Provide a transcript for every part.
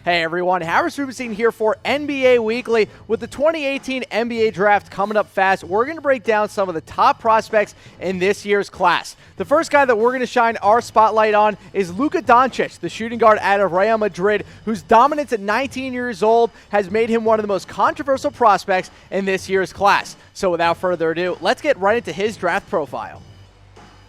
Hey everyone, Harris Rubenstein here for NBA Weekly. With the 2018 NBA Draft coming up fast, we're going to break down some of the top prospects in this year's class. The first guy that we're going to shine our spotlight on is Luka Doncic, the shooting guard out of Real Madrid, whose dominance at 19 years old has made him one of the most controversial prospects in this year's class. So without further ado, let's get right into his draft profile.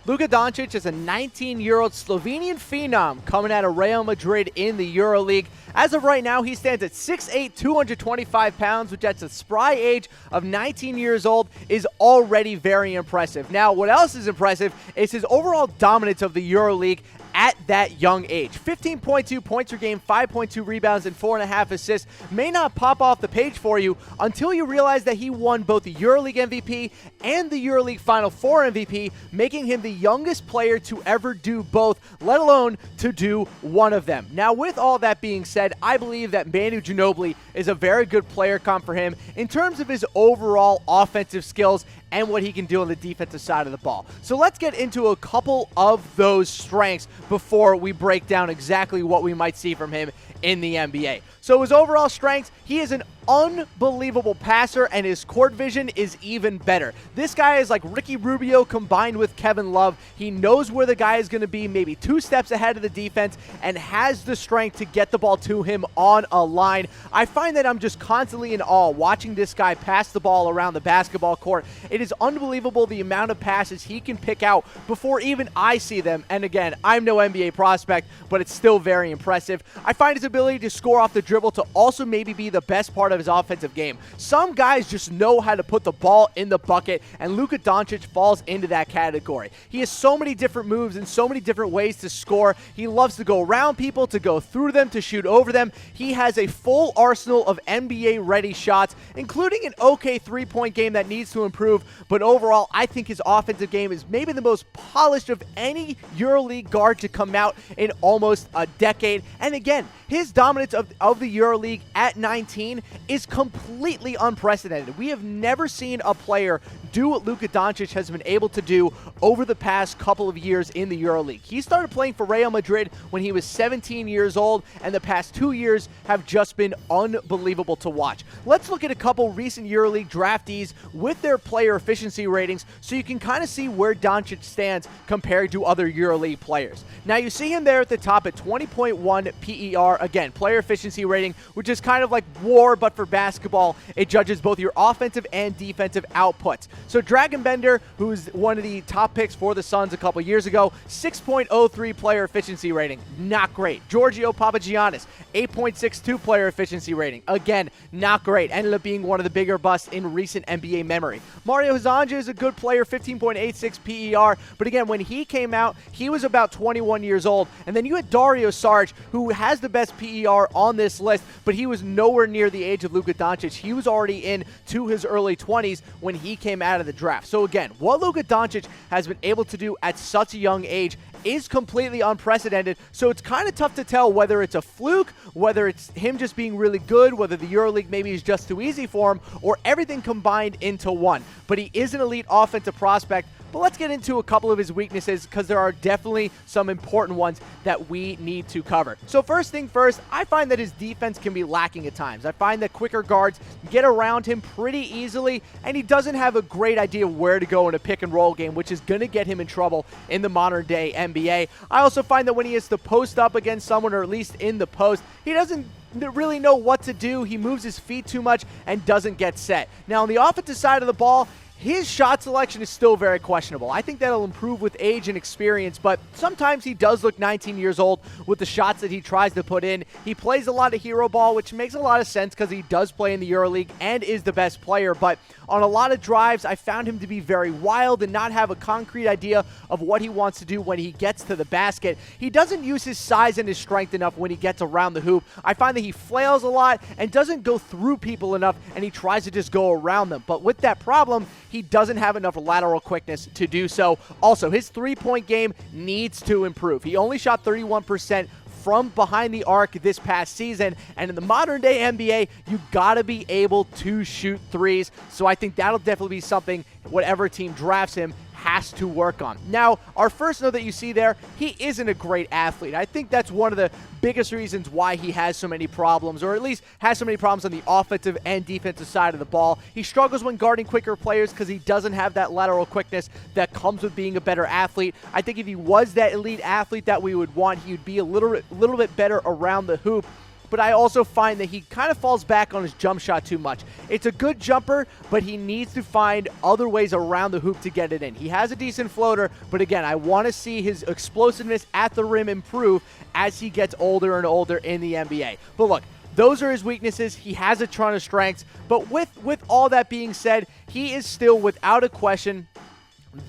Luka Doncic is a 19-year-old Slovenian phenom coming out of Real Madrid in the EuroLeague. As of right now, he stands at 6'8", 225 pounds, which at the spry age of 19 years old is already very impressive. Now, what else is impressive is his overall dominance of the EuroLeague at that young age. 15.2 points per game, 5.2 rebounds, and 4.5 assists may not pop off the page for you until you realize that he won both the EuroLeague MVP and the EuroLeague Final Four MVP, making him the youngest player to ever do both, let alone to do one of them. Now, with all that being said, I believe that Manu Ginobili is a very good player comp for him in terms of his overall offensive skills and what he can do on the defensive side of the ball. So let's get into a couple of those strengths before we break down exactly what we might see from him in the NBA. So his overall strengths, he is an unbelievable passer, and his court vision is even better. This guy is like Ricky Rubio combined with Kevin Love. He knows where the guy is going to be, maybe 2 steps ahead of the defense, and has the strength to get the ball to him on a line. I find that I'm just constantly in awe watching this guy pass the ball around the basketball court. It is unbelievable the amount of passes he can pick out before even I see them. And again, I'm no NBA prospect, but it's still very impressive. I find his ability to score off the dribble to also maybe be the best part of his offensive game. Some guys just know how to put the ball in the bucket, and Luka Doncic falls into that category. He has so many different moves and so many different ways to score. He loves to go around people, to go through them, to shoot over them. He has a full arsenal of NBA-ready shots, including an okay three-point game that needs to improve, but overall, I think his offensive game is maybe the most polished of any EuroLeague guard to come out in almost a decade. And again, his dominance of the EuroLeague at 19 is completely unprecedented. We have never seen a player do what Luka Doncic has been able to do over the past couple of years in the EuroLeague. He started playing for Real Madrid when he was 17 years old, and the past 2 years have just been unbelievable to watch. Let's look at a couple recent EuroLeague draftees with their player efficiency ratings so you can kind of see where Doncic stands compared to other EuroLeague players. Now, you see him there at the top at 20.1 PER, again, player efficiency rating, which is kind of like WAR, but for basketball. It judges both your offensive and defensive outputs. So Dragon Bender, who's one of the top picks for the Suns a couple years ago, 6.03 player efficiency rating, not great. Giorgio Papagiannis, 8.62 player efficiency rating, again, not great. Ended up being one of the bigger busts in recent NBA memory. Mario Hezonja is a good player, 15.86 PER, but again, when he came out, he was about 21 years old. And then you had Dario Saric, who has the best PER on this list, but he was nowhere near the age of Luka Doncic. He was already into his early 20s when he came out of the draft. So again, what Luka Doncic has been able to do at such a young age is completely unprecedented, so it's kind of tough to tell whether it's a fluke, whether it's him just being really good, whether the EuroLeague maybe is just too easy for him, or everything combined into one. But he is an elite offensive prospect. But let's get into a couple of his weaknesses, because there are definitely some important ones that we need to cover. So first thing first, I find that his defense can be lacking at times. I find that quicker guards get around him pretty easily, and he doesn't have a great idea of where to go in a pick and roll game, which is going to get him in trouble in the modern day NBA. I also find that when he has to post up against someone, or at least in the post, he doesn't really know what to do. He moves his feet too much and doesn't get set. Now, on the offensive side of the ball, his shot selection is still very questionable. I think that'll improve with age and experience, but sometimes he does look 19 years old with the shots that he tries to put in. He plays a lot of hero ball, which makes a lot of sense because he does play in the EuroLeague and is the best player, but on a lot of drives, I found him to be very wild and not have a concrete idea of what he wants to do when he gets to the basket. He doesn't use his size and his strength enough when he gets around the hoop. I find that he flails a lot and doesn't go through people enough, and he tries to just go around them. But with that problem, he doesn't have enough lateral quickness to do so. Also, his three-point game needs to improve. He only shot 31% from behind the arc this past season, and in the modern day NBA, you gotta be able to shoot threes. So I think that'll definitely be something, whatever team drafts him, has to work on. Now, our first note that you see there, he isn't a great athlete. I think that's one of the biggest reasons why he has so many problems, or at least has so many problems on the offensive and defensive side of the ball. He struggles when guarding quicker players because he doesn't have that lateral quickness that comes with being a better athlete. I think if he was that elite athlete that we would want, he would be a little bit better around the hoop. But I also find that he kind of falls back on his jump shot too much. It's a good jumper, but he needs to find other ways around the hoop to get it in. He has a decent floater, but again, I want to see his explosiveness at the rim improve as he gets older and older in the NBA. But look, those are his weaknesses. He has a ton of strengths, but with all that being said, he is still, without a question,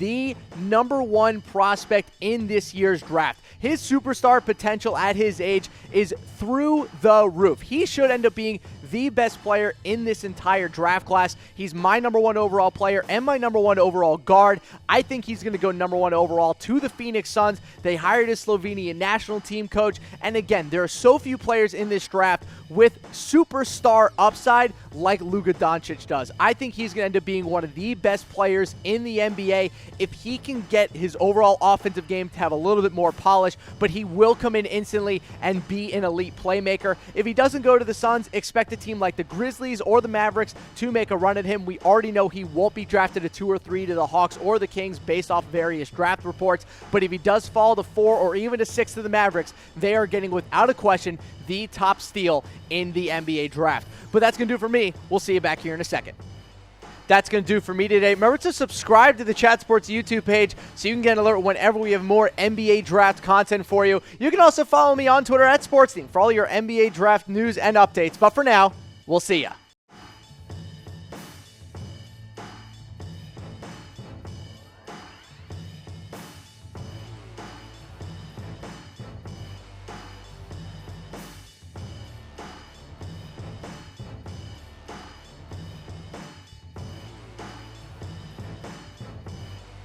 the #1 prospect in this year's draft. His superstar potential at his age is through the roof. He should end up being the best player in this entire draft class. He's my #1 overall player and my #1 overall guard. I think he's going to go #1 overall to the Phoenix Suns. They hired a Slovenian national team coach. And again, there are so few players in this draft with superstar upside like Luka Doncic does. I think he's going to end up being one of the best players in the NBA if he can get his overall offensive game to have a little bit more polish, but he will come in instantly and be an elite playmaker. If he doesn't go to the Suns, expect a team like the Grizzlies or the Mavericks to make a run at him. We already know he won't be drafted at 2 or 3 to the Hawks or the Kings based off various draft reports, but if he does fall to 4 or even to 6 to the Mavericks, they are getting, without a question, the top steal in the NBA draft. But that's going to do it for me. We'll see you back here in a second. That's going to do it for me today. Remember to subscribe to the Chat Sports YouTube page so you can get an alert whenever we have more NBA draft content for you. You can also follow me on Twitter at SportsTeam for all your NBA draft news and updates. But for now, we'll see ya.